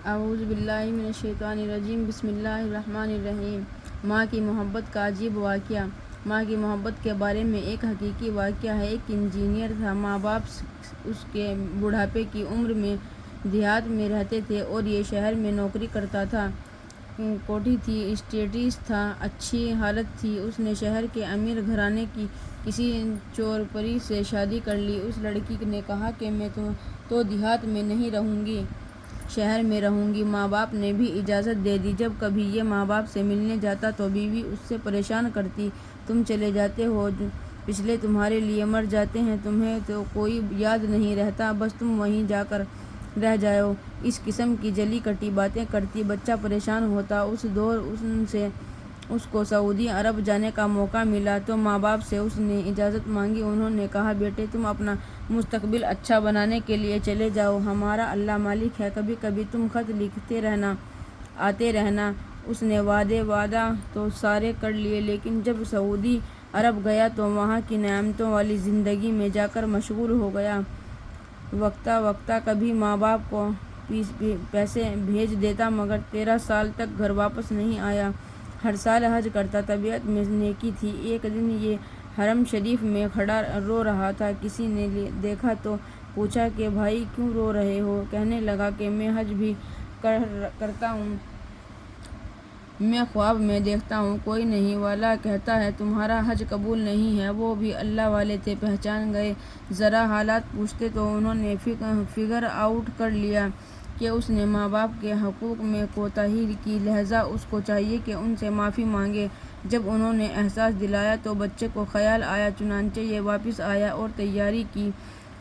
اعوذ باللہ من الشیطان الرجیم بسم اللہ الرحمن الرحیم۔ ماں کی محبت کا عجیب واقعہ۔ ماں کی محبت کے بارے میں ایک حقیقی واقعہ ہے۔ ایک انجینئر تھا، ماں باپ اس کے بڑھاپے کی عمر میں دیہات میں رہتے تھے اور یہ شہر میں نوکری کرتا تھا۔ کوٹھی تھی، اسٹیٹس تھا، اچھی حالت تھی۔ اس نے شہر کے امیر گھرانے کی کسی چور پری سے شادی کر لی۔ اس لڑکی نے کہا کہ میں تو دیہات میں نہیں رہوں گی، شہر میں رہوں گی۔ ماں باپ نے بھی اجازت دے دی۔ جب کبھی یہ ماں باپ سے ملنے جاتا تو بیوی اس سے پریشان کرتی، تم چلے جاتے ہو، پچھلے تمہارے لیے مر جاتے ہیں، تمہیں تو کوئی یاد نہیں رہتا، بس تم وہیں جا کر رہ جاؤ۔ اس قسم کی جلی کٹی باتیں کرتی۔ بچہ پریشان ہوتا۔ اس دور اس کو سعودی عرب جانے کا موقع ملا تو ماں باپ سے اس نے اجازت مانگی۔ انہوں نے کہا، بیٹے تم اپنا مستقبل اچھا بنانے کے لیے چلے جاؤ، ہمارا اللہ مالک ہے، کبھی کبھی تم خط لکھتے رہنا، آتے رہنا۔ اس نے وعدہ تو سارے کر لیے، لیکن جب سعودی عرب گیا تو وہاں کی نعمتوں والی زندگی میں جا کر مشغول ہو گیا۔ وقتا کبھی ماں باپ کو پیسے بھیج دیتا، مگر 13 سال تک گھر واپس نہیں آیا۔ ہر سال حج کرتا، طبیعت میں نیکی تھی۔ ایک دن یہ حرم شریف میں کھڑا رو رہا تھا۔ کسی نے دیکھا تو پوچھا کہ بھائی کیوں رو رہے ہو؟ کہنے لگا کہ میں حج بھی کرتا ہوں، میں خواب میں دیکھتا ہوں کوئی نہیں والا کہتا ہے تمہارا حج قبول نہیں ہے۔ وہ بھی اللہ والے تھے، پہچان گئے۔ ذرا حالات پوچھتے تو انہوں نے فگر آؤٹ کر لیا کہ اس نے ماں باپ کے حقوق میں کوتاہی کی، لہذا اس کو چاہیے کہ ان سے معافی مانگے۔ جب انہوں نے احساس دلایا تو بچے کو خیال آیا، چنانچہ یہ واپس آیا اور تیاری کی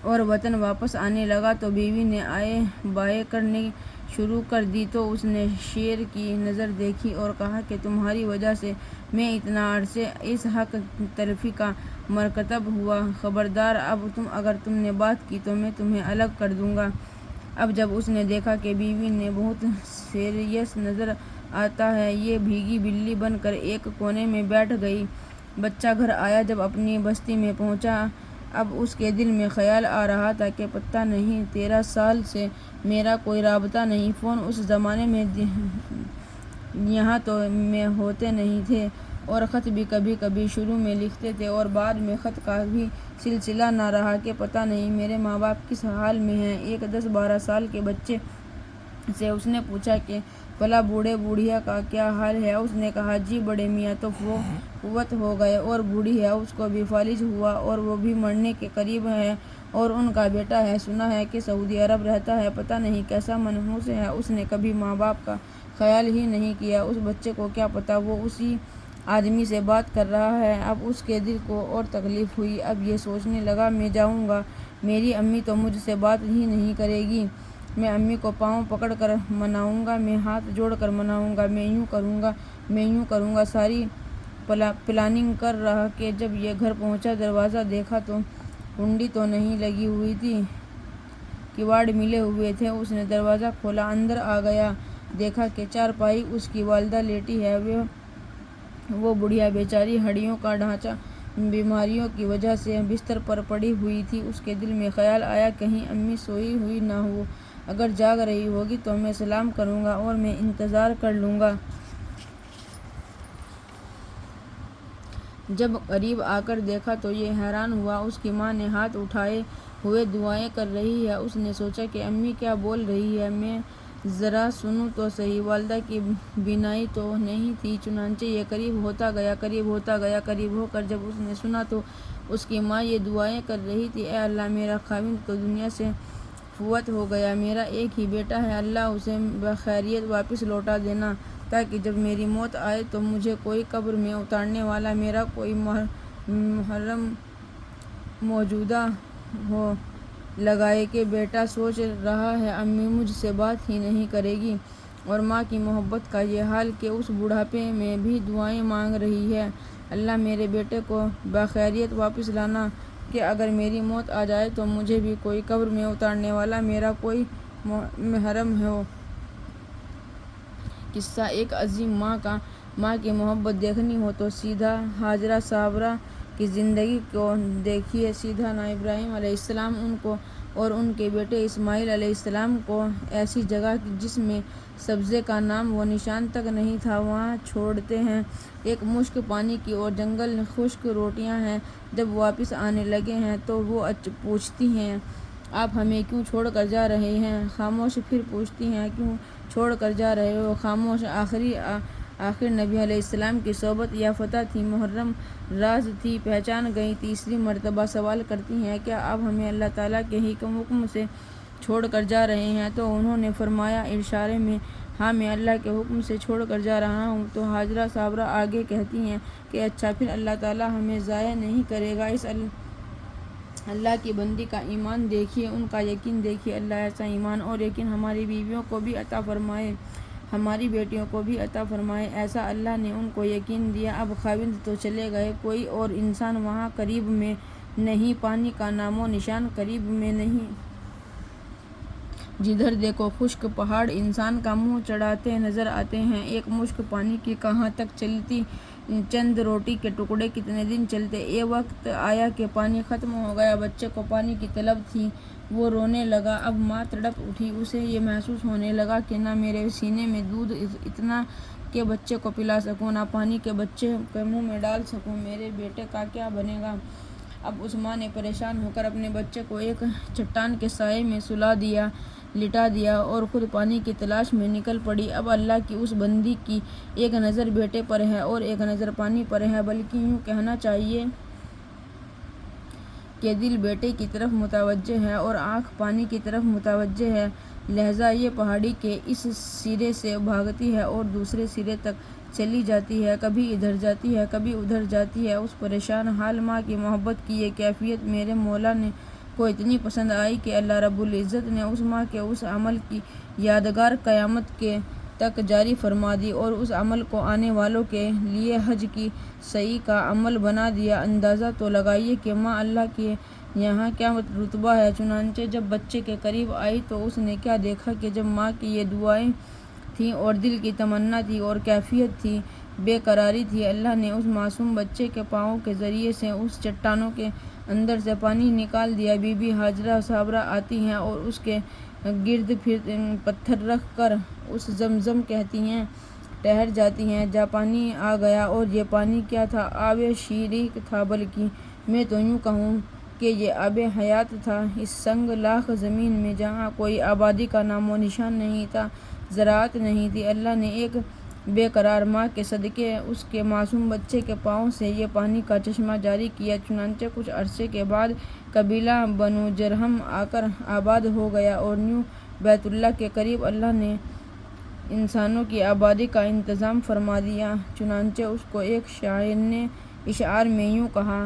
اور وطن واپس آنے لگا تو بیوی نے آئے بائیں کرنی شروع کر دی تو اس نے شیر کی نظر دیکھی اور کہا کہ تمہاری وجہ سے میں اتنا عرصے اس حق تلفی کا مرتکب ہوا، خبردار اب اگر تم نے بات کی تو میں تمہیں الگ کر دوں گا۔ اب جب اس نے دیکھا کہ بیوی نے بہت سیریس نظر آتا ہے، یہ بھیگی بلی بن کر ایک کونے میں بیٹھ گئی۔ بچہ گھر آیا، جب اپنی بستی میں پہنچا اب اس کے دل میں خیال آ رہا تھا کہ پتہ نہیں 13 سال سے میرا کوئی رابطہ نہیں، فون اس زمانے میں یہاں تو میں ہوتے نہیں تھے، اور خط بھی کبھی کبھی شروع میں لکھتے تھے اور بعد میں خط کا بھی سلسلہ نہ رہا کہ پتہ نہیں میرے ماں باپ کس حال میں ہیں۔ ایک 10-12 سال کے بچے سے اس نے پوچھا کہ فلاں بوڑھے بوڑھیا کا کیا حال ہے؟ اس نے کہا، جی بڑے میاں تو فوت ہو گئے، اور بوڑھی ہے اس کو بھی فالج ہوا اور وہ بھی مرنے کے قریب ہے، اور ان کا بیٹا ہے، سنا ہے کہ سعودی عرب رہتا ہے، پتہ نہیں کیسا منحوس ہے۔ اس نے کبھی ماں باپ کا خیال ہی نہیں کیا۔ اس بچے کو کیا پتہ وہ اسی آدمی سے بات کر رہا ہے۔ اب اس کے دل کو اور تکلیف ہوئی۔ اب یہ سوچنے لگا، میں جاؤں گا، میری امی تو مجھ سے بات ہی نہیں کرے گی، میں امی کو پاؤں پکڑ کر مناؤں گا، میں ہاتھ جوڑ کر مناؤں گا، میں یوں کروں گا۔ ساری پلاننگ کر رہا کہ جب یہ گھر پہنچا، دروازہ دیکھا تو کنڈی تو نہیں لگی ہوئی تھی، کواڑ ملے ہوئے تھے۔ اس نے دروازہ کھولا، اندر آ گیا، دیکھا کہ چارپائی اس کی والدہ لیٹی ہے، وہ بڑھیا بیچاری ہڈیوں کا ڈھانچہ بیماریوں کی وجہ سے بستر پر پڑی ہوئی تھی۔ اس کے دل میں خیال آیا کہیں امی سوئی ہوئی نہ ہو، اگر جاگ رہی ہوگی تو میں سلام کروں گا اور میں انتظار کر لوں گا۔ جب قریب آ کر دیکھا تو یہ حیران ہوا، اس کی ماں نے ہاتھ اٹھائے ہوئے دعائیں کر رہی ہے۔ اس نے سوچا کہ امی کیا بول رہی ہے، میں ذرا سنوں تو صحیح۔ والدہ کی بینائی تو نہیں تھی، چنانچہ یہ قریب ہوتا گیا، قریب ہو کر جب اس نے سنا تو اس کی ماں یہ دعائیں کر رہی تھی، اے اللہ میرا خاوند تو دنیا سے فوت ہو گیا، میرا ایک ہی بیٹا ہے، اللہ اسے بخیریت واپس لوٹا دینا، تاکہ جب میری موت آئے تو مجھے کوئی قبر میں اتارنے والا، میرا کوئی محرم موجود ہو۔ لگائے کہ بیٹا سوچ رہا ہے امی مجھ سے بات ہی نہیں کرے گی، اور ماں کی محبت کا یہ حال کہ اس بڑھاپے میں بھی دعائیں مانگ رہی ہے، اللہ میرے بیٹے کو بخیریت واپس لانا، کہ اگر میری موت آ جائے تو مجھے بھی کوئی قبر میں اتارنے والا، میرا کوئی محرم ہو۔ قصہ ایک عظیم ماں کی محبت دیکھنی ہو تو سیدھا ہاجرہ صابرہ کی زندگی کو دیکھیے۔ سیدنا ابراہیم علیہ السلام ان کو اور ان کے بیٹے اسماعیل علیہ السلام کو ایسی جگہ جس میں سبزے کا نام و نشان تک نہیں تھا وہاں چھوڑتے ہیں۔ ایک مشک پانی کی اور جنگل خشک روٹیاں ہیں۔ جب واپس آنے لگے ہیں تو وہ پوچھتی ہیں آپ ہمیں کیوں چھوڑ کر جا رہے ہیں؟ خاموش۔ پھر پوچھتی ہیں کیوں چھوڑ کر جا رہے ہو؟ خاموش۔ آخر نبی علیہ السلام کی صحبت یافتہ تھی، محرم راز تھی، پہچان گئی۔ تیسری مرتبہ سوال کرتی ہیں کیا آپ ہمیں اللہ تعالیٰ کے حکم سے چھوڑ کر جا رہے ہیں؟ تو انہوں نے فرمایا اشارے میں ہاں میں اللہ کے حکم سے چھوڑ کر جا رہا ہوں۔ تو ہاجرہ صابرہ آگے کہتی ہیں کہ اچھا پھر اللہ تعالیٰ ہمیں ضائع نہیں کرے گا۔ اس اللہ کی بندی کا ایمان دیکھیے، ان کا یقین دیکھیے۔ اللہ ایسا ایمان اور یقین ہماری بیویوں کو بھی عطا فرمائے، ہماری بیٹیوں کو بھی عطا فرمائے۔ ایسا اللہ نے ان کو یقین دیا۔ اب خاوند تو چلے گئے، کوئی اور انسان وہاں قریب میں نہیں، پانی کا نام و نشان قریب میں نہیں۔ جدھر دیکھو خشک پہاڑ انسان کا منہ چڑھاتے نظر آتے ہیں۔ ایک مشک پانی کی کہاں تک چلتی، چند روٹی کے ٹکڑے کتنے دن چلتے۔ ایک وقت آیا کہ پانی ختم ہو گیا، بچے کو پانی کی طلب تھی، وہ رونے لگا۔ اب ماں تڑپ اٹھی، اسے یہ محسوس ہونے لگا کہ نہ میرے سینے میں دودھ اتنا کہ بچے کو پلا سکوں، نہ پانی کے بچے کے منہ میں ڈال سکوں، میرے بیٹے کا کیا بنے گا؟ اب اس ماں نے پریشان ہو کر اپنے بچے کو ایک چٹان کے سائے میں لٹا دیا اور خود پانی کی تلاش میں نکل پڑی۔ اب اللہ کی اس بندی کی ایک نظر بیٹے پر ہے اور ایک نظر پانی پر ہے، بلکہ یوں کہنا چاہیے کہ دل بیٹے کی طرف متوجہ ہے اور آنکھ پانی کی طرف متوجہ ہے، لہذا یہ پہاڑی کے اس سرے سے بھاگتی ہے اور دوسرے سرے تک چلی جاتی ہے، کبھی ادھر جاتی ہے کبھی ادھر جاتی ہے۔ اس پریشان حال ماں کی محبت کی یہ کیفیت میرے مولا کو اتنی پسند آئی کہ اللہ رب العزت نے اس ماں کے اس عمل کی یادگار قیامت تک جاری فرما دی اور اس عمل کو آنے والوں کے لیے حج کی سعی کا عمل بنا دیا۔ اندازہ تو لگائیے کہ ماں اللہ کے یہاں کیا رتبہ ہے۔ چنانچہ جب بچے کے قریب آئی تو اس نے کیا دیکھا کہ جب ماں کی یہ دعائیں تھیں اور دل کی تمنا تھی اور کیفیت تھی، بے قراری تھی، اللہ نے اس معصوم بچے کے پاؤں کے ذریعے سے اس چٹانوں کے اندر سے پانی نکال دیا۔ بی بی ہاجرہ صابرہ آتی ہیں اور اس کے گرد پھر پتھر رکھ کر اس زمزم کہتی ہیں، ٹھہر جاتی ہیں، جا پانی آ گیا۔ اور یہ پانی کیا تھا؟ آب شیریں تھا، بلکہ میں تو یوں کہوں کہ یہ آب حیات تھا۔ اس سنگ لاخ زمین میں جہاں کوئی آبادی کا نام و نشان نہیں تھا، زراعت نہیں تھی، اللہ نے ایک بے قرار ماں کے صدقے اس کے معصوم بچے کے پاؤں سے یہ پانی کا چشمہ جاری کیا۔ چنانچہ کچھ عرصے کے بعد قبیلہ بنو جرہم آ کر آباد ہو گیا اور یوں بیت اللہ کے قریب اللہ نے انسانوں کی آبادی کا انتظام فرما دیا۔ چنانچہ اس کو ایک شاعر نے اشعار میں یوں کہا